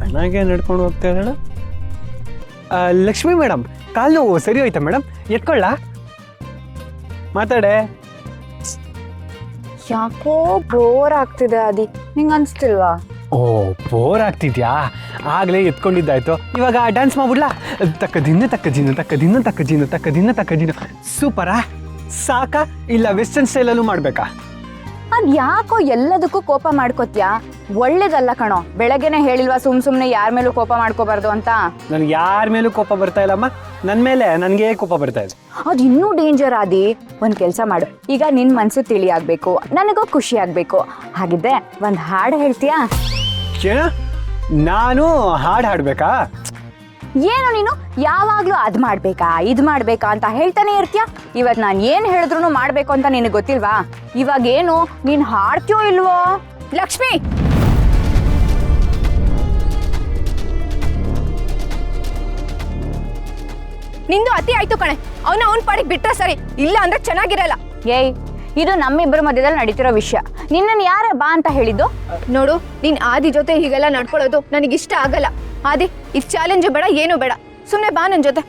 ಚೆನ್ನಾಗೇ ನಡ್ಕೊಂಡು ಹೋಗ್ತಾ ಇದ್ದಾಳೆ. ಲಕ್ಷ್ಮಿ ಮೇಡಮ್, ಕಾಲು ಸರಿ ಹೋಯ್ತಾ ಮೇಡಮ್? ಎತ್ಕೊಳ್ಳ ಮಾತಾಡೆ. ಯಾಕೋ ಬೋರ್ ಆಗ್ತಿದೆ ಆದಿ, ನಿಂಗೆ ಅನ್ಸ್ತಿಲ್ವಾ? ಓ, ಬೋರ್ ಆಗ್ತಿದ್ಯಾ? ಆಗಲೇ ಎತ್ಕೊಂಡಿದ್ದಾಯ್ತು. ಇವಾಗ ಡ್ಯಾನ್ಸ್ ಮಾಡ್ಬಿಡ್ಲಾ? ತಕ್ಕದಿನ ತಕ್ಕದಿನ ತಕ್ಕದಿನ ತಕ್ಕದಿನ ತಕ್ಕದಿನ ತಕ್ಕದಿನ. ಸೂಪರಾ? ಸಾಕಾ ಇಲ್ಲ ವೆಸ್ಟರ್ನ್ ಸ್ಟೈಲಲ್ಲೂ ಮಾಡಬೇಕಾ? ಅದ್ ಯಾಕೋ ಎಲ್ಲದಕ್ಕೂ ಕೋಪ ಮಾಡ್ಕೋತ್ಯಾ? ಒಳ್ಳೇದಲ್ಲ ಕಣೋ. ಬೆಳಗ್ಗೆನೆ ಹೇಳಿಲ್ವಾ ಸುಮ್ನೆ ಯಾರ ಮೇಲೂ ಕೋಪ ಮಾಡ್ಕೋಬಾರ್ದು ಅಂತ? ನನ್ಗೆ ಯಾರ ಮೇಲೂ ಕೋಪ ಬರ್ತಾ ಇಲ್ಲಮ್ಮ, ನನ್ನ ಮೇಲೆ ನನಗೆ ಕೋಪ ಬರ್ತಾ ಇದೆ. ಅದು ಇನ್ನೂ ಡೇಂಜರ್ ಆದಿ. ಒಂದ್ ಕೆಲ್ಸ ಮಾಡು, ಈಗ ನಿನ್ ಮನ್ಸು ತಿಳಿ ಆಗ್ಬೇಕು, ನನಗೂ ಖುಷಿ ಆಗ್ಬೇಕು. ಹಾಗಿದ್ರೆ ಒಂದ್ ಹಾಡು ಹೇಳ್ತೀಯಾ? ಏನ? ನಾನು ಹಾಡು ಹಾಡ್ಬೇಕಾ? ಏನು ನೀನು ಯಾವಾಗ್ಲೂ ಅದ್ ಮಾಡ್ಬೇಕಾ ಇದ್ ಮಾಡ್ಬೇಕಾ ಅಂತ ಹೇಳ್ತಾನೆ ಇರ್ತೀಯ. ಇವತ್ ನಾನ್ ಏನ್ ಹೇಳಿದ್ರು ಮಾಡ್ಬೇಕು ಅಂತ ನಿನಗೆ ಗೊತ್ತಿಲ್ವಾ? ಇವಾಗ ಏನು ನೀನ್ ಹಾಡ್ತೀಯೋ ಇಲ್ವೋ? ಲಕ್ಷ್ಮಿ, ನಿಂದು ಅತಿ ಆಯ್ತು ಕಣೆ. ಅವನ ಪಾಡಿಗೆ ಬಿಟ್ರೆ ಸರಿ, ಇಲ್ಲ ಅಂದ್ರೆ ಚೆನ್ನಾಗಿರಲ್ಲ. ಏಯ್, ಇದು ನಮ್ಮಿಬ್ಬರ ಮಧ್ಯದಲ್ಲಿ ನಡೀತಿರೋ ವಿಷಯ. ನಿನ್ನನ್ ಯಾರ ಬಾ ಅಂತ ಹೇಳಿದ್ದು? ನೋಡು, ನೀನ್ ಆದಿ ಜೊತೆ ಹೀಗೆಲ್ಲ ನಡ್ಕೊಳ್ಳೋದು ನನಗಿಷ್ಟ ಆಗಲ್ಲ. ಆದಿ, ಈ ಚಾಲೆಂಜ್ ಬೇಡ, ಏನು ಬೇಡ, ಸುಮ್ನೆ ಬಾ ನನ್ ಜೊತೆ.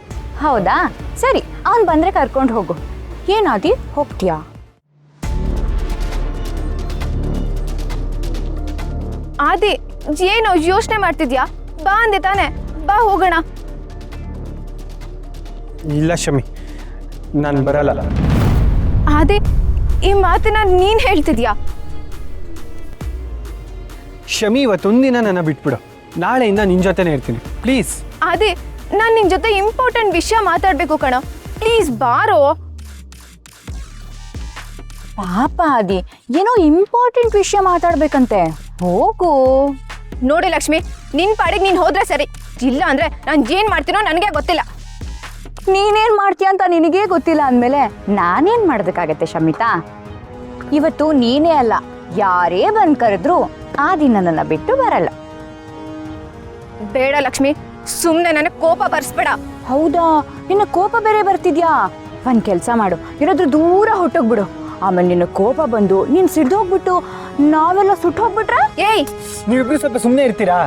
ಹೌದಾ, ಸರಿ, ಅವನ್ ಬಂದ್ರೆ ಕರ್ಕೊಂಡು ಹೋಗು. ಏನಾದಿ, ಹೋಗ್ತೀಯಾ? ಆದಿ, ಏನು ಯೋಚನೆ ಮಾಡ್ತಿದ್ಯಾ? ಬಾ ಅಂದೆ ತಾನೆ, ಬಾ ಹೋಗೋಣ. ಇಲ್ಲ ಶಮಿ, ನಾನು ಬರಲ್ಲ. ಆದಿ, ಈ ಮಾತನ್ನ ನೀನ್ ಹೇಳ್ತಿದ್ಯಾ? ಶಮಿ, ಇವತ್ತೊಂದಿನ ನನ್ನ ಬಿಟ್ಬಿಡು. ನಾಳೆಯಿಂದ ನಿನ್ನ ಜೊತೆನೇ ಇರ್ತೀನಿ, ಪ್ಲೀಸ್. ಆದಿ, ನಾನ್ ನಿನ್ ಜೊತೆ ಇಂಪಾರ್ಟೆಂಟ್ ವಿಷಯ ಮಾತಾಡ್ಬೇಕು ಕಣ, ಪ್ಲೀಸ್ ಬಾರೋ. ಪಾಪ ಆದಿ, ಏನೋ ಇಂಪಾರ್ಟೆಂಟ್ ವಿಷಯ ಮಾತಾಡ್ಬೇಕಂತೆ, ಹೋಗು. ನೋಡಿ ಲಕ್ಷ್ಮಿ, ನಿನ್ ಪಾಡಿಗೆ ನೀನ್ ಹೋದ್ರೆ ಸರಿ, ಇಲ್ಲ ಅಂದ್ರೆ ನಾನ್ ಏನ್ ಮಾಡ್ತೀನೋ ನನಗೆ ಗೊತ್ತಿಲ್ಲ. ನೀನೇನ್ ಮಾಡ್ತೀಯ ಅಂತ ನಿನಗೇ ಗೊತ್ತಿಲ್ಲ ಅಂದ್ಮೇಲೆ ನಾನೇನ್ ಮಾಡೋದಕ್ಕಾಗತ್ತೆ ಶಮಿತಾ? ಇವತ್ತು ನೀನೇ ಅಲ್ಲ, ಯಾರೇ ಬಂದ್ ಕರೆದ್ರು ಆ ದಿನ ನನ್ನ ಬಿಟ್ಟು ಬರಲ್ಲ. ಬೇಡ ಲಕ್ಷ್ಮಿ, ಸುಮ್ನೆ ನನಗೆ ಕೋಪ ಬರ್ಸ್ಬೇಡ. ಹೌದಾ, ನಿನ್ನ ಕೋಪ ಬೇರೆ ಬರ್ತಿದ್ಯಾ? ಒಂದ್ ಕೆಲ್ಸ ಮಾಡು, ಇರೋದ್ರ ದೂರ ಹೊಟ್ಟೋಗ್ಬಿಡು. ಆಮೇಲೆ ನಿನ್ನ ಕೋಪ ಬಂದು ನೀನ್ ಸಿಡ್ದೋಗ್ಬಿಟ್ಟು ನಾವೆಲ್ಲ ಸುಟ್ಟೋಗ್ಬಿಟ್ರೆ? ಏಯ್, ನೀವಿಬ್ರು ಸ್ವಲ್ಪ ಸುಮ್ಮನೆ ಇರ್ತೀರಾ?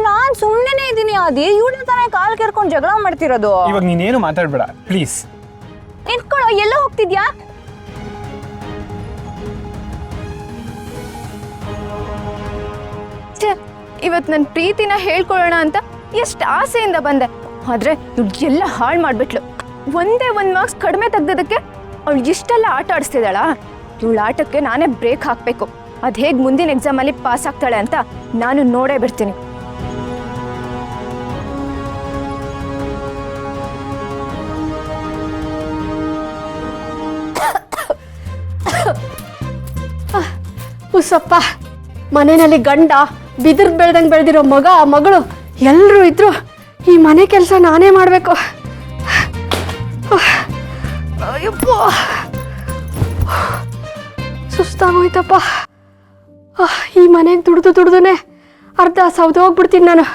ನಾನ್ ಸುಮ್ಮನೆ ಇದ್ದೀನಿ ಆದಿ, ಇವಳ ತಾನೇ ಕಾಲ್ ಕೆರ್ಕೊಂಡು ಜಗಳ ಮಾಡ್ತಿರೋದು. ಇವಾಗ ನೀನೇನು ಮಾತಾಡ್ಬೇಡ ಪ್ಲೀಸ್. ನಿಂತ್ಕೊಳ್ಳೋ, ಎಲ್ಲ ಹೋಗ್ತಿದ್ಯಾ? ಇವತ್ ನನ್ ಪ್ರೀತಿನ ಹೇಳ್ಕೊಳ್ಳೋಣ ಅಂತ ಎಷ್ಟ್ ಆಸೆಯಿಂದ ಬಂದೆ, ಆದ್ರೆ ಇವ್ಳು ಎಲ್ಲ ಹಾಳು ಮಾಡ್ಬಿಟ್ಲು. ಒಂದೇ ಒಂದ್ ಮಾರ್ಕ್ಸ್ ಕಡಿಮೆ ತೆಗ್ದದಕ್ಕೆ ಅವಳು ಇಷ್ಟೆಲ್ಲ ಆಟ ಆಡಿಸ್ತಿದ್ದಾಳ. ಇವಳ ಆಟಕ್ಕೆ ನಾನೇ ಬ್ರೇಕ್ ಹಾಕ್ಬೇಕು. ಅದ್ ಹೇಗ್ ಮುಂದಿನ ಎಕ್ಸಾಮ್ ಅಲ್ಲಿ ಪಾಸ್ ಆಗ್ತಾಳೆ ಅಂತ ನಾನು ನೋಡೇ ಬಿಡ್ತೀನಿ. ಉಸಪ್ಪ, ಮನೆಯಲ್ಲಿ ಗಂಡ ಬಿದಿರ್ ಬೆಳ್ದಂಗೆ ಬೆಳೆದಿರೋ ಮಗ ಮಗಳು ಎಲ್ಲರೂ ಇದ್ರು. ಈ ಮನೆ ಕೆಲಸ ನಾನೇ ಮಾಡಬೇಕು. ಅಯ್ಯಪ್ಪ, ಸುಸ್ತಾಗೋಯ್ತಪ್ಪ. ಈ ಮನೆಗೆ ದುಡ್ದು ಅರ್ಧ ಸೌದೆ ಹೋಗ್ಬಿಡ್ತೀನಿ ನಾನು.